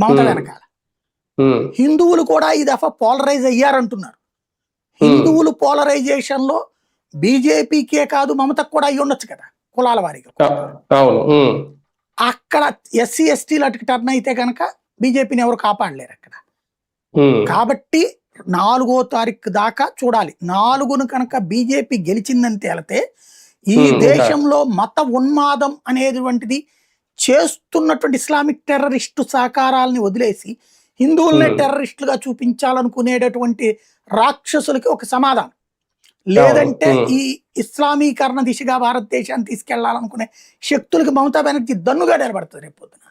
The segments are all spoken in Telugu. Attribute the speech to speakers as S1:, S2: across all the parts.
S1: మమత వెనకాల. హిందువులు కూడా ఈ దఫా పోలరైజ్ అయ్యారంటున్నారు. హిందువులు పోలరైజేషన్ లో బీజేపీకే కాదు మమతకు కూడా అయ్యి ఉండొచ్చు కదా, కులాల వారీగా. అక్కడ ఎస్సీ ఎస్టీలు అటుకు టర్న్ అయితే కనుక బీజేపీని ఎవరు కాపాడలేరు అక్కడ. కాబట్టి 4వ తారీఖు దాకా చూడాలి. 4ను కనుక బీజేపీ గెలిచిందని తేలితే ఈ దేశంలో మత ఉన్మాదం అనేటువంటిది చేస్తున్నటువంటి ఇస్లామిక్ టెర్రరిస్టు సహకారాలని వదిలేసి హిందువులనే టెర్రరిస్టులుగా చూపించాలనుకునేటటువంటి రాక్షసులకి ఒక సమాధానం. లేదంటే ఈ ఇస్లామీకరణ దిశగా భారతదేశాన్ని తీసుకెళ్లాలనుకునే శక్తులకి మమతా బెనర్జీ దన్నుగా నిలబడుతుంది రేపు పొద్దున.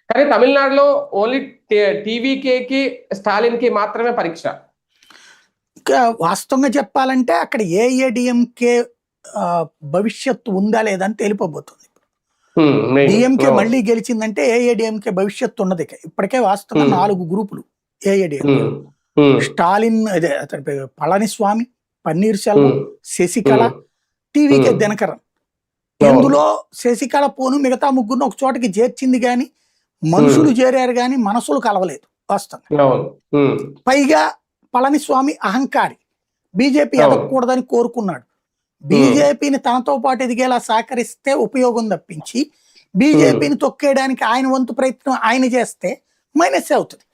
S2: కానీ తమిళనాడులో ఓన్లీ టీవీకేకి స్టాలిన్ కి మాత్రమే పరీక్ష.
S1: వాస్తవంగా చెప్పాలంటే అక్కడ ఏఐఏడిఎంకే భవిష్యత్తు ఉందా లేదని తెలిపబోతుంది. డిఎంకే మళ్ళీ గెలిచిందంటే ఏఐఏడిఎంకే భవిష్యత్తు ఉన్నది. ఇప్పటికే వాస్తవంగా 4 గ్రూపులు ఏఐఏడిఎంకే. స్టాలిన్, అదే అతని పేరు పళనిస్వామి, పన్నీర్ సెల్వం, శశికళ, టీవీకే దినకరన్. ఇందులో శశికళ పోను మిగతా ముగ్గురు ఒక చోటకి చేర్చింది కానీ మనుషులు చేరారు కానీ మనసులు కలవలేదు వాస్తవంగా. పైగా పళనిస్వామి అహంకారి, బీజేపీ ఎదగకూడదని కోరుకున్నాడు. బీజేపీని తనతో పాటు ఎదిగేలా సహకరిస్తే ఉపయోగం తప్పించి బీజేపీని తొక్కేయడానికి ఆయన వంతు ప్రయత్నం ఆయన చేస్తే మైనస్ అవుతుంది.